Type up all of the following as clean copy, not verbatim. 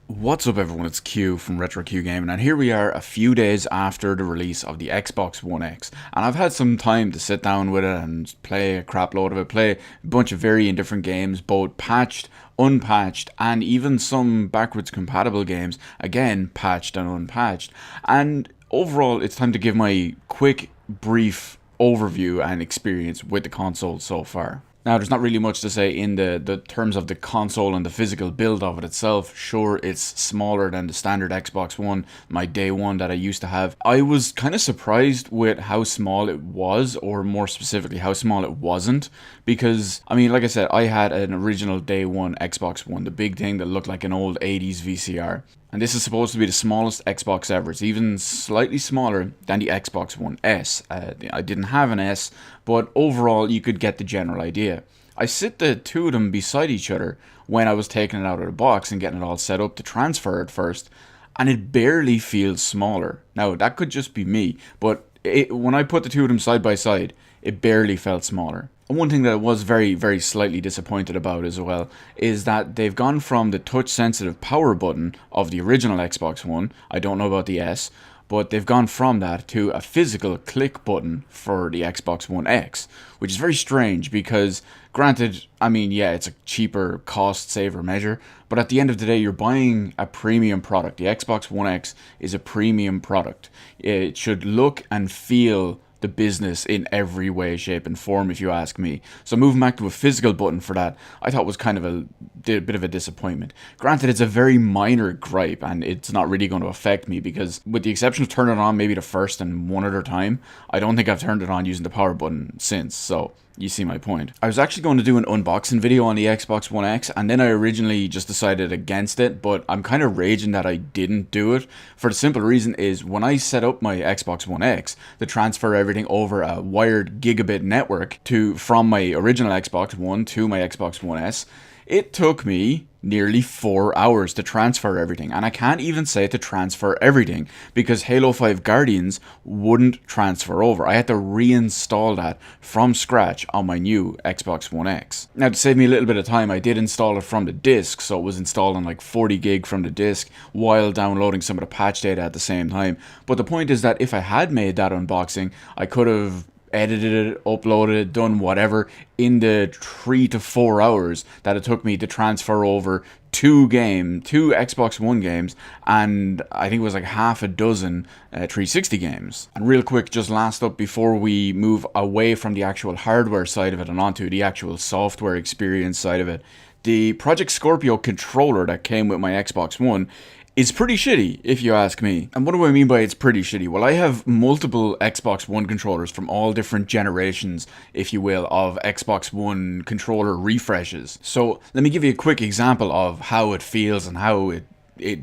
What's up everyone, it's Q from RetroQ Gaming, and here we are a few days after the release of the Xbox One X, and I've had some time to sit down with it and play a crap load of it, play a bunch of varying different games, both patched, unpatched, and even some backwards compatible games, again patched and unpatched. And overall it's time to give my quick, brief overview and experience with the console so far. Now, there's not really much to say in the terms of the console and the physical build of it itself. Sure, it's smaller than the standard Xbox One, my day one that I used to have. I was kind of surprised with how small it was, or more specifically, how small it wasn't. Because, I mean, like I said, I had an original day one Xbox One, the big thing that looked like an old 80s VCR. And this is supposed to be the smallest Xbox ever. It's even slightly smaller than the Xbox One S. I didn't have an S, but overall you could get the general idea. I sit the two of them beside each other when I was taking it out of the box and getting it all set up to transfer it first, and it barely feels smaller. Now, that could just be me, but when I put the two of them side by side, it barely felt smaller. And one thing that I was very slightly disappointed about as well is that they've gone from the touch sensitive power button of the original Xbox One, I don't know about the S, but they've gone from that to a physical click button for the Xbox One X, which is very strange because, granted, I mean, yeah, it's a cheaper cost saver measure, but at the end of the day, you're buying a premium product. The Xbox One X is a premium product. It should look and feel the business in every way, shape and form, if you ask me. So moving back to a physical button for that, I thought was kind of a bit of a disappointment. Granted, it's a very minor gripe and it's not really going to affect me because, with the exception of turning it on maybe the first and one other time, I don't think I've turned it on using the power button since, so you see my point. I was actually going to do an unboxing video on the Xbox One X, and then I originally just decided against it, but I'm kind of raging that I didn't do it, for the simple reason is when I set up my Xbox One X to transfer everything over a wired gigabit network from my original Xbox One to my Xbox One S, it took me nearly 4 hours to transfer everything, and I can't even say to transfer everything because Halo 5 Guardians wouldn't transfer over. I had to reinstall that from scratch on my new Xbox One X. Now, to save me a little bit of time, I did install it from the disc, so it was installing like 40 gig from the disc while downloading some of the patch data at the same time. But the point is that if I had made that unboxing, I could have edited it, uploaded it, done whatever in the 3 to 4 hours that it took me to transfer over two Xbox One games, and I think it was like half a dozen 360 games. And real quick, just last up before we move away from the actual hardware side of it and onto the actual software experience side of it, the Project Scorpio controller that came with my Xbox One is pretty shitty, if you ask me. And what do I mean by it's pretty shitty? Well, I have multiple Xbox One controllers from all different generations, if you will, of Xbox One controller refreshes. So let me give you a quick example of how it feels and how it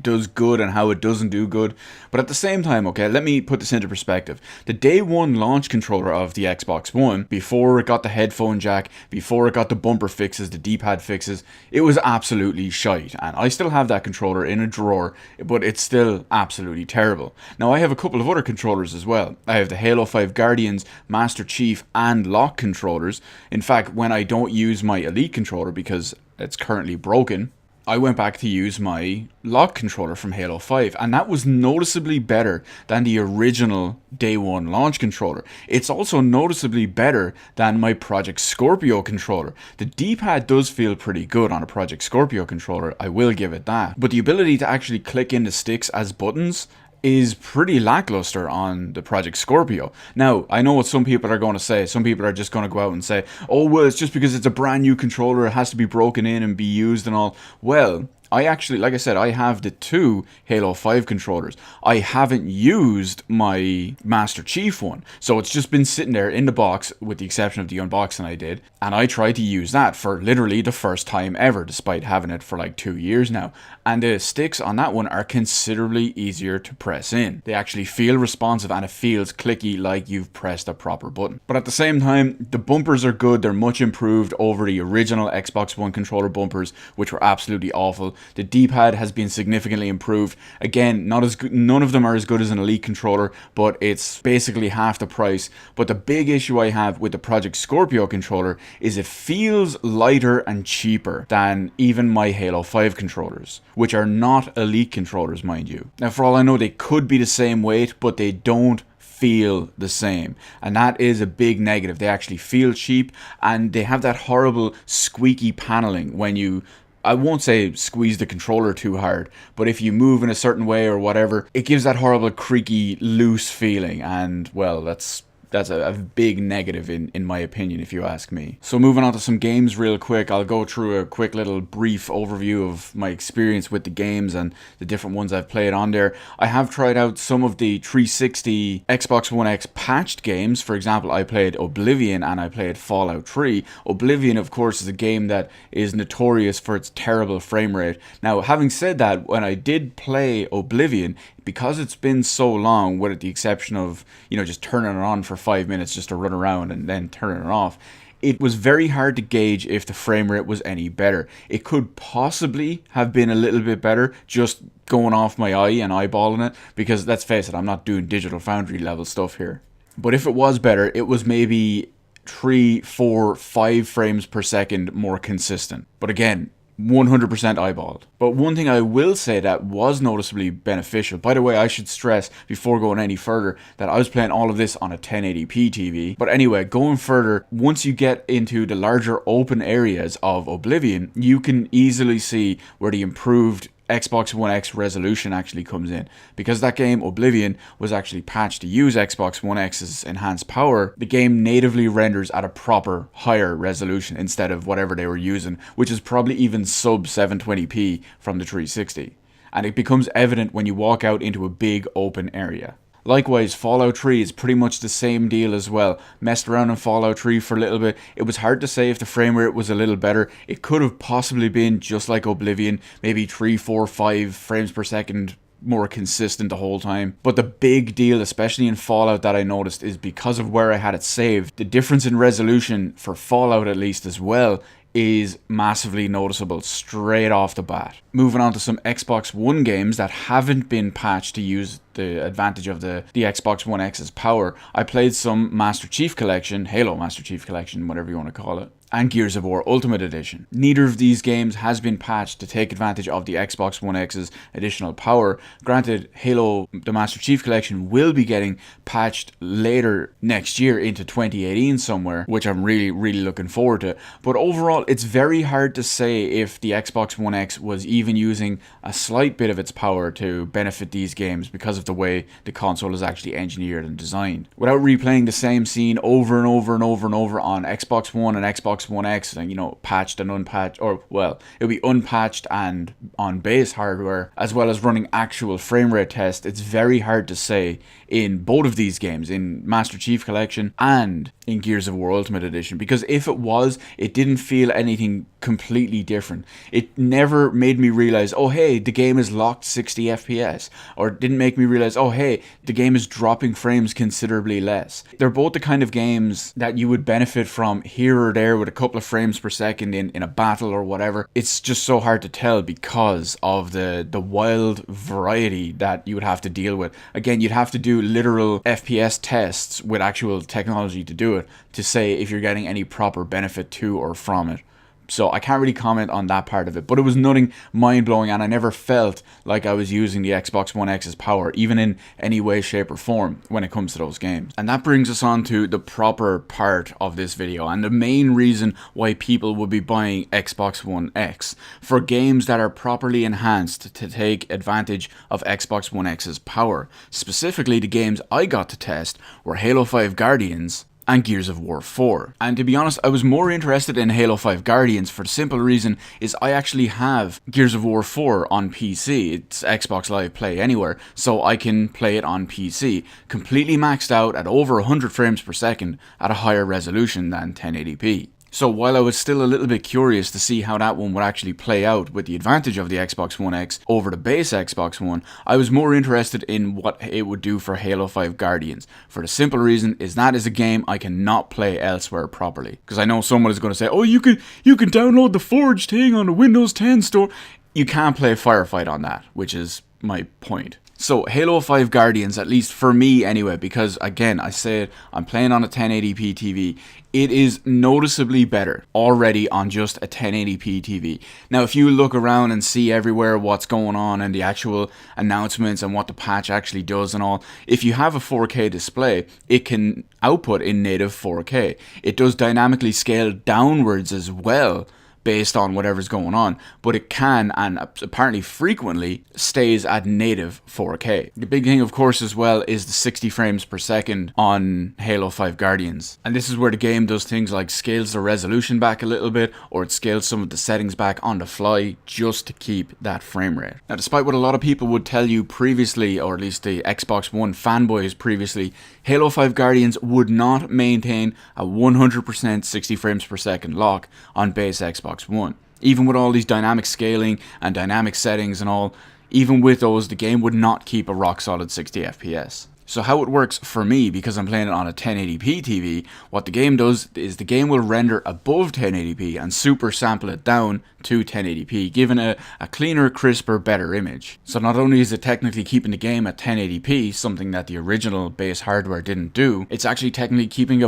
does good and how it doesn't do good. But at the same time, okay, let me put this into perspective. The day one launch controller of the Xbox One, before it got the headphone jack, before it got the bumper fixes, the D-pad fixes, it was absolutely shite. And I still have that controller in a drawer, but it's still absolutely terrible. Now, I have a couple of other controllers as well. I have the Halo 5 Guardians, Master Chief and Lock controllers. In fact, when I don't use my Elite controller because it's currently broken, I went back to use my lock controller from Halo 5, and that was noticeably better than the original day one launch controller. It's also noticeably better than my Project Scorpio controller. The D-pad does feel pretty good on a Project Scorpio controller, I will give it that. But the ability to actually click in the sticks as buttons is pretty lackluster on the Project Scorpio. Now, I know what some people are going to say. Some people are just going to go out and say, oh, well, it's just because it's a brand new controller, it has to be broken in and be used and all. Well, I actually, like I said, I have the two Halo 5 controllers. I haven't used my Master Chief one, so it's just been sitting there in the box, with the exception of the unboxing I did, and I tried to use that for literally the first time ever, despite having it for like 2 years now. And the sticks on that one are considerably easier to press in. They actually feel responsive and it feels clicky like you've pressed a proper button. But at the same time, the bumpers are good. They're much improved over the original Xbox One controller bumpers, which were absolutely awful. The D-pad has been significantly improved. Again, not as good, none of them are as good as an Elite controller, but it's basically half the price. But the big issue I have with the Project Scorpio controller is it feels lighter and cheaper than even my Halo 5 controllers, which are not Elite controllers, mind you. Now, for all I know, they could be the same weight, but they don't feel the same, and that is a big negative. They actually feel cheap, and they have that horrible squeaky paneling when you, I won't say squeeze the controller too hard, but if you move in a certain way or whatever, it gives that horrible creaky loose feeling, and well, that's a big negative in my opinion, if you ask me. So moving on to some games real quick, I'll go through a quick little brief overview of my experience with the games and the different ones I've played on there. I have tried out some of the 360 Xbox One X patched games. For example, I played Oblivion and I played Fallout 3. Oblivion, of course, is a game that is notorious for its terrible frame rate. Now, having said that, when I did play Oblivion, because it's been so long, with the exception of, just turning it on for 5 minutes just to run around and then turning it off, it was very hard to gauge if the frame rate was any better. It could possibly have been a little bit better just going off my eye and eyeballing it, because let's face it, I'm not doing Digital Foundry level stuff here. But if it was better, it was maybe 3, 4, 5 frames per second more consistent. But again, 100% eyeballed. But one thing I will say that was noticeably beneficial, by the way, I should stress before going any further that I was playing all of this on a 1080p TV. But anyway, going further, once you get into the larger open areas of Oblivion, you can easily see where the improved Xbox One X resolution actually comes in. Because that game, Oblivion, was actually patched to use Xbox One X's enhanced power, the game natively renders at a proper higher resolution instead of whatever they were using, which is probably even sub 720p from the 360. And it becomes evident when you walk out into a big open area. Likewise, Fallout 3 is pretty much the same deal as well. Messed around in Fallout 3 for a little bit. It was hard to say if the frame rate was a little better. It could have possibly been just like Oblivion, maybe 3, 4, 5 frames per second more consistent the whole time. But the big deal, especially in Fallout, that I noticed is because of where I had it saved, the difference in resolution for Fallout at least as well is massively noticeable straight off the bat. Moving on to some Xbox One games that haven't been patched to use the advantage of the Xbox One X's power. I played some Master Chief Collection, Halo Master Chief Collection, whatever you want to call it, and Gears of War Ultimate Edition. Neither of these games has been patched to take advantage of the Xbox One X's additional power. Granted, Halo, the Master Chief Collection, will be getting patched later next year into 2018 somewhere, which I'm really looking forward to. But overall, it's very hard to say if the Xbox One X was even using a slight bit of its power to benefit these games because of the way the console is actually engineered and designed. Without replaying the same scene over and over and over and over on Xbox One and Xbox One X, and patched and unpatched, or well, it'll be unpatched and on base hardware, as well as running actual frame rate tests, it's very hard to say in both of these games, in Master Chief Collection and in Gears of War Ultimate Edition, because if it was, it didn't feel anything completely different. It never made me realize, oh hey, the game is locked 60 FPS, or it didn't make me realize, oh hey, the game is dropping frames considerably less. They're both the kind of games that you would benefit from here or there with a couple of frames per second in a battle or whatever. It's just so hard to tell because of the wild variety that you would have to deal with. Again, you'd have to do literal FPS tests with actual technology to do it to say if you're getting any proper benefit to or from it. So I can't really comment on that part of it, but it was nothing mind-blowing, and I never felt like I was using the Xbox One X's power, even in any way, shape or form when it comes to those games. And that brings us on to the proper part of this video, and the main reason why people would be buying Xbox One X. For games that are properly enhanced to take advantage of Xbox One X's power. Specifically, the games I got to test were Halo 5 Guardians and Gears of War 4. And to be honest, I was more interested in Halo 5 Guardians for the simple reason is I actually have Gears of War 4 on PC. It's Xbox Live Play Anywhere, so I can play it on PC, completely maxed out at over 100 frames per second at a higher resolution than 1080p. So while I was still a little bit curious to see how that one would actually play out with the advantage of the Xbox One X over the base Xbox One, I was more interested in what it would do for Halo 5 Guardians. For the simple reason is that is a game I cannot play elsewhere properly. Because I know someone is going to say, oh, you can download the Forge thing on the Windows 10 store. you can't play Firefight on that, which is my point. So Halo 5 Guardians, at least for me anyway, because again, I said I'm playing on a 1080p TV, it is noticeably better already on just a 1080p TV. Now, if you look around and see everywhere what's going on and the actual announcements and what the patch actually does and all, if you have a 4K display, it can output in native 4K. It does dynamically scale downwards as well, based on whatever's going on, but it can, and apparently frequently, stays at native 4K. The big thing, of course, as well, is the 60 frames per second on Halo 5 Guardians. And this is where the game does things like scales the resolution back a little bit, or it scales some of the settings back on the fly, just to keep that frame rate. Now, despite what a lot of people would tell you previously, or at least the Xbox One fanboys previously, Halo 5 Guardians would not maintain a 100% 60 frames per second lock on base Xbox One. Even with all these dynamic scaling and dynamic settings and all, even with those, the game would not keep a rock solid 60 FPS. So how it works for me, because I'm playing it on a 1080p TV, what the game does is the game will render above 1080p and super sample it down to 1080p, giving a cleaner, crisper, better image. So not only is it technically keeping the game at 1080p, something that the original base hardware didn't do, it's actually technically keeping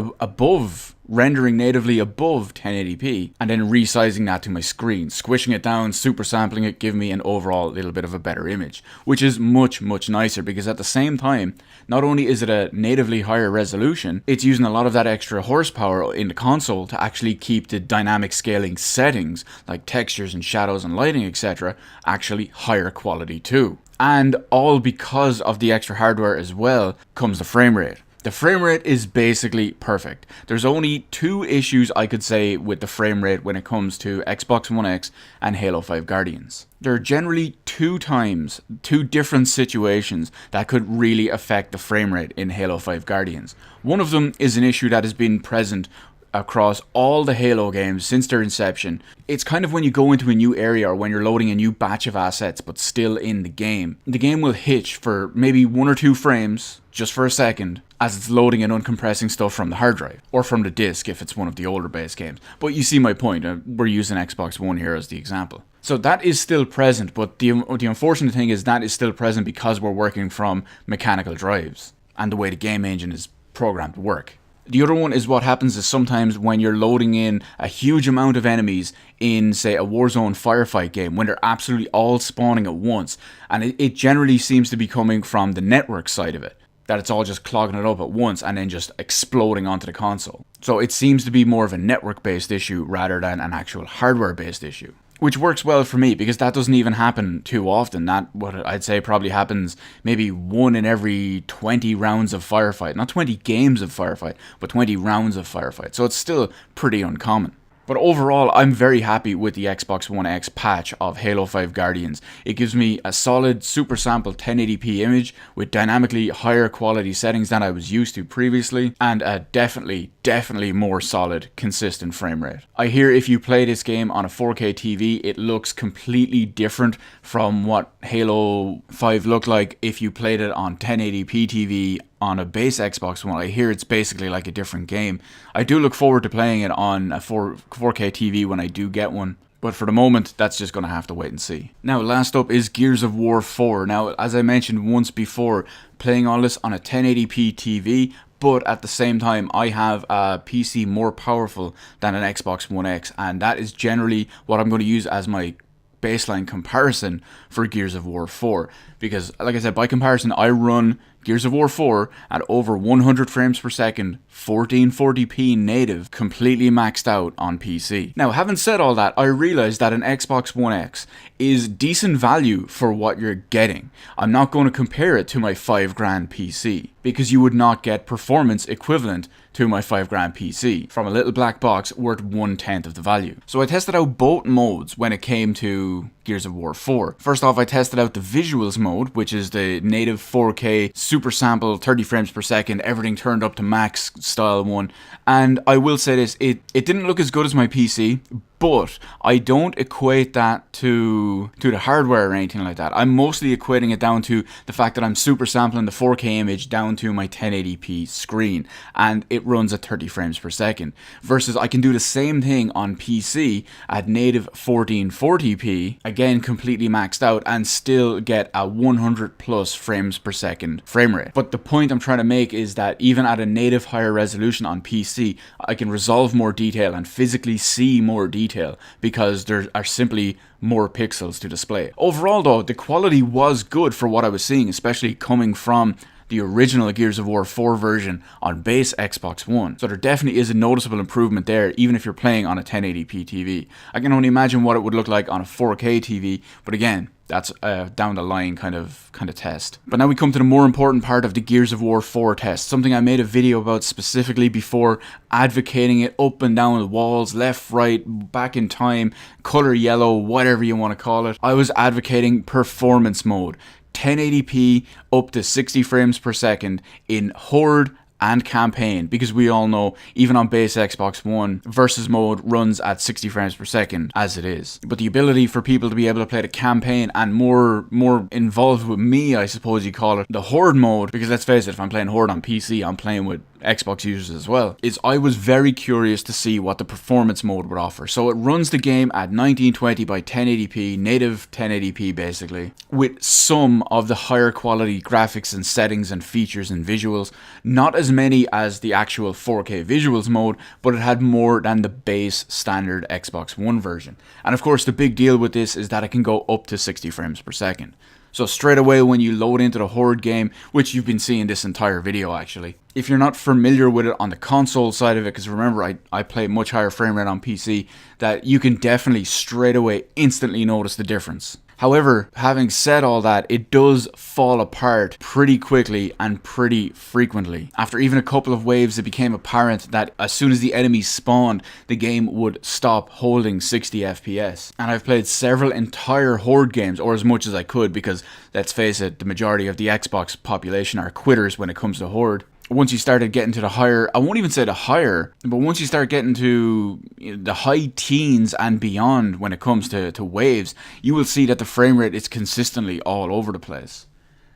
rendering natively above 1080p, and then resizing that to my screen, squishing it down, super sampling it, give me an overall little bit of a better image, which is much nicer, because at the same time, not only is it a natively higher resolution, it's using a lot of that extra horsepower in the console to actually keep the dynamic scaling settings, like textures and shadows and lighting, etc., actually higher quality too. And all because of the extra hardware as well comes the frame rate. The frame rate is basically perfect. There's only two issues I could say with the frame rate when it comes to Xbox One X and Halo 5 Guardians. There are generally two different situations that could really affect the frame rate in Halo 5 Guardians. One of them is an issue that has been present across all the Halo games since their inception. It's kind of when you go into a new area or when you're loading a new batch of assets but still in the game will hitch for maybe 1 or 2 frames just for a second as it's loading and uncompressing stuff from the hard drive or from the disc if it's one of the older base games. But you see my point, we're using Xbox One here as the example. So that is still present, but the unfortunate thing is that is still present because we're working from mechanical drives and the way the game engine is programmed to work. The other one is what happens is sometimes when you're loading in a huge amount of enemies in, say, a Warzone firefight game, when they're absolutely all spawning at once, and it generally seems to be coming from the network side of it, that it's all just clogging it up at once and then just exploding onto the console. So it seems to be more of a network-based issue rather than an actual hardware-based issue. Which works well for me because that doesn't even happen too often. That, what I'd say, probably happens maybe 1 in every 20 rounds of firefight. Not 20 games of firefight, but 20 rounds of firefight. So it's still pretty uncommon. But overall, I'm very happy with the Xbox One X patch of Halo 5 Guardians. It gives me a solid super sample 1080p image with dynamically higher quality settings than I was used to previously, and a definitely more solid, consistent frame rate. I hear if you play this game on a 4K TV, it looks completely different from what Halo 5 looked like if you played it on 1080p TV on a base Xbox One. I hear it's basically like a different game. I do look forward to playing it on a 4K TV when I do get one, but for the moment, that's just going to have to wait and see. Now, last up is Gears of War 4. Now, as I mentioned once before, playing all this on a 1080p TV, but at the same time, I have a PC more powerful than an Xbox One X, and that is generally what I'm going to use as my baseline comparison for Gears of War 4. Because, like I said, by comparison, I run Gears of War 4 at over 100 frames per second, 1440p native, completely maxed out on PC. Now, having said all that, I realize that an Xbox One X is decent value for what you're getting. I'm not going to compare it to my $5,000 PC, because you would not get performance equivalent to my $5,000 PC from a little black box worth 1/10 of the value. So I tested out both modes when it came to Gears of War 4. First off, I tested out the visuals mode, which is the native 4K super sample, 30 frames per second, everything turned up to max style one. And I will say this, it didn't look as good as my PC, But I don't equate that to the hardware or anything like that. I'm mostly equating it down to the fact that I'm super sampling the 4K image down to my 1080p screen, and it runs at 30 frames per second. Versus I can do the same thing on PC at native 1440p, again completely maxed out, and still get a 100 plus frames per second frame rate. But the point I'm trying to make is that even at a native higher resolution on PC, I can resolve more detail and physically see more detail because there are simply more pixels to display. Overall though, the quality was good for what I was seeing, especially coming from the original Gears of War 4 version on base Xbox One. So there definitely is a noticeable improvement there, even if you're playing on a 1080p TV. I can only imagine what it would look like on a 4K TV, but again, that's a down the line kind of test. But now we come to the more important part of the Gears of War 4 test, something I made a video about specifically before, advocating it up and down the walls, left, right, back in time, color yellow, whatever you want to call it. I was advocating performance mode. 1080p up to 60 frames per second in HORDE and campaign, because we all know even on base Xbox One, versus mode runs at 60 frames per second as it is. But the ability for people to be able to play the campaign and more involved with me, I suppose you call it, the HORDE mode, because let's face it, if I'm playing HORDE on PC, I'm playing with Xbox users as well, is I was very curious to see what the performance mode would offer. So it runs the game at 1920 by 1080p, native 1080p basically, with some of the higher quality graphics and settings and features and visuals. Not as many as the actual 4K visuals mode, but it had more than the base standard Xbox One version. And of course the big deal with this is that it can go up to 60 frames per second. So straight away when you load into the HORDE game, which you've been seeing this entire video actually, if you're not familiar with it on the console side of it, because remember I play much higher frame rate on PC, that you can definitely straight away instantly notice the difference. However, having said all that, it does fall apart pretty quickly and pretty frequently. After even a couple of waves, it became apparent that as soon as the enemies spawned, the game would stop holding 60 FPS. And I've played several entire HORDE games, or as much as I could, because let's face it, the majority of the Xbox population are quitters when it comes to HORDE. Once you started getting to the higher, I won't even say the higher, but once you start getting to the high teens and beyond when it comes to waves, you will see that the frame rate is consistently all over the place.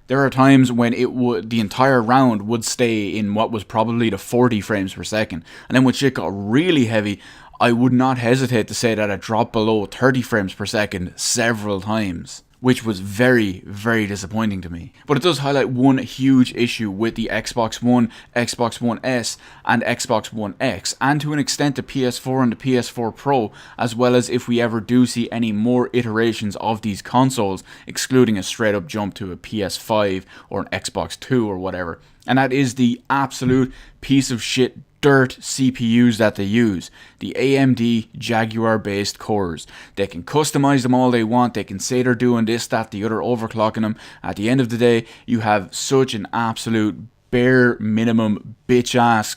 There are times when the entire round would stay in what was probably the 40 frames per second. And then when shit got really heavy, I would not hesitate to say that it dropped below 30 frames per second several times, which was very, very disappointing to me. But it does highlight one huge issue with the Xbox One, Xbox One S, and Xbox One X, and to an extent the PS4 and the PS4 Pro, as well as if we ever do see any more iterations of these consoles, excluding a straight up jump to a PS5 or an Xbox 2 or whatever. And that is the absolute piece of shit dirt CPUs that they use, the AMD Jaguar based cores. They can customize them all they want, they can say they're doing this, that, the other, overclocking them. At the end of the day, you have such an absolute bare minimum bitch ass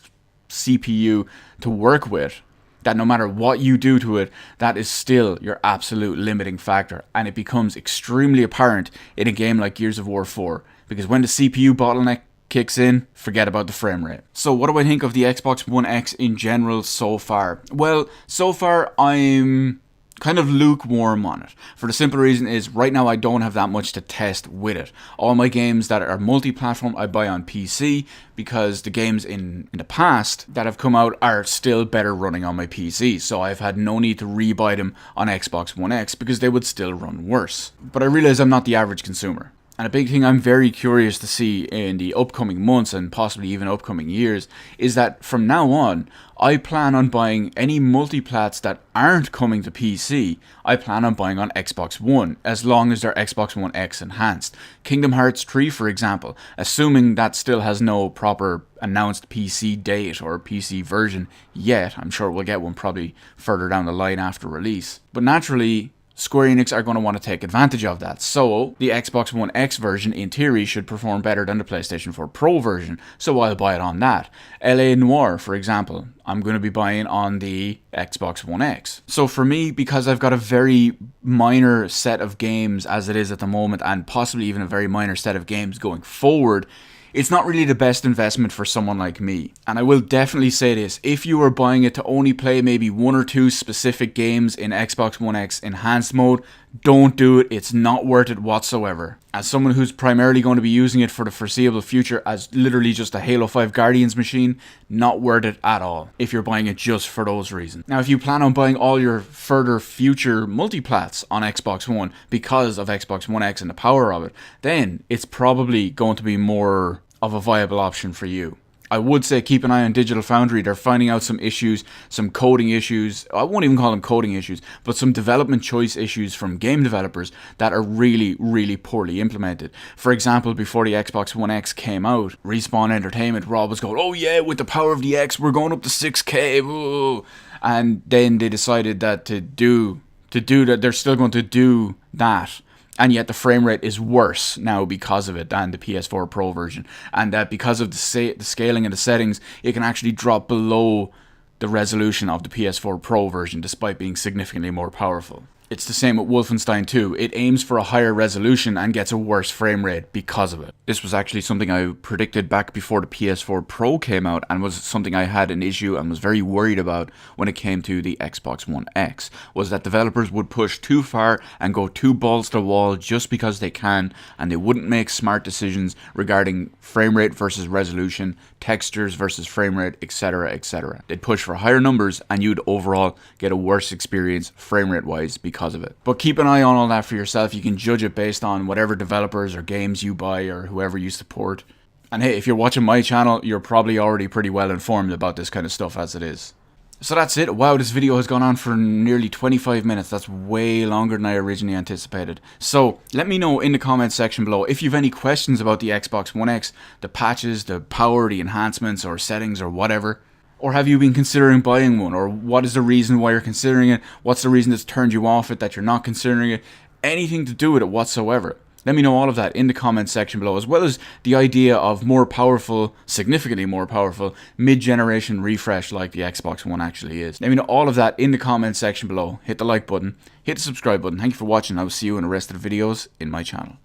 CPU to work with that no matter what you do to it, that is still your absolute limiting factor, and it becomes extremely apparent in a game like Gears of War 4, because when the CPU bottleneck kicks in, forget about the frame rate. So what do I think of the Xbox One X in general so far? Well, so far I'm kind of lukewarm on it. For the simple reason is right now I don't have that much to test with it. All my games that are multi-platform I buy on PC, because the games in the past that have come out are still better running on my PC. So I've had no need to rebuy them on Xbox One X because they would still run worse. But I realize I'm not the average consumer. And a big thing I'm very curious to see in the upcoming months and possibly even upcoming years is that from now on, I plan on buying any multiplats that aren't coming to PC, I plan on buying on Xbox One, as long as they're Xbox One X enhanced. Kingdom Hearts 3, for example, assuming that still has no proper announced PC date or PC version yet. I'm sure we'll get one probably further down the line after release. But naturally, Square Enix are going to want to take advantage of that. So the Xbox One X version in theory should perform better than the PlayStation 4 Pro version, so I'll buy it on that. LA Noire, for example, I'm going to be buying on the Xbox One X. So for me, because I've got a very minor set of games as it is at the moment, and possibly even a very minor set of games going forward, it's not really the best investment for someone like me. And I will definitely say this, if you are buying it to only play maybe one or two specific games in Xbox One X enhanced mode, don't do it. It's not worth it whatsoever. As someone who's primarily going to be using it for the foreseeable future as literally just a Halo 5 Guardians machine, not worth it at all if you're buying it just for those reasons. Now, if you plan on buying all your further future multiplats on Xbox One because of Xbox One X and the power of it, then it's probably going to be more of a viable option for you. I would say keep an eye on Digital Foundry. They're finding out some issues, some coding issues. I won't even call them coding issues, but some development choice issues from game developers that are really, really poorly implemented. For example, before the Xbox One X came out, Respawn Entertainment were always going, oh yeah, with the power of the X, we're going up to 6K. Whoa. And then they decided that to do that, they're still going to do that. And yet the frame rate is worse now because of it than the PS4 Pro version. And that because of the scaling and the settings, it can actually drop below the resolution of the PS4 Pro version despite being significantly more powerful. It's the same with Wolfenstein 2. It aims for a higher resolution and gets a worse frame rate because of it. This was actually something I predicted back before the PS4 Pro came out and was something I had an issue and was very worried about when it came to the Xbox One X, was that developers would push too far and go too balls to the wall just because they can, and they wouldn't make smart decisions regarding frame rate versus resolution, textures versus frame rate, etc, etc. They'd push for higher numbers and you'd overall get a worse experience frame rate wise because of it. But keep an eye on all that for yourself. You can judge it based on whatever developers or games you buy or whoever you support. And hey, if you're watching my channel, you're probably already pretty well informed about this kind of stuff as it is. So that's it. Wow, this video has gone on for nearly 25 minutes. That's way longer than I originally anticipated. So let me know in the comments section below if you have any questions about the Xbox One X, the patches, the power, the enhancements or settings or whatever. Or have you been considering buying one? Or what is the reason why you're considering it? What's the reason that's turned you off it, that you're not considering it? Anything to do with it whatsoever. Let me know all of that in the comments section below, as well as the idea of more powerful, significantly more powerful, mid-generation refresh like the Xbox One actually is. Let me know all of that in the comments section below. Hit the like button, hit the subscribe button. Thank you for watching. I will see you in the rest of the videos in my channel.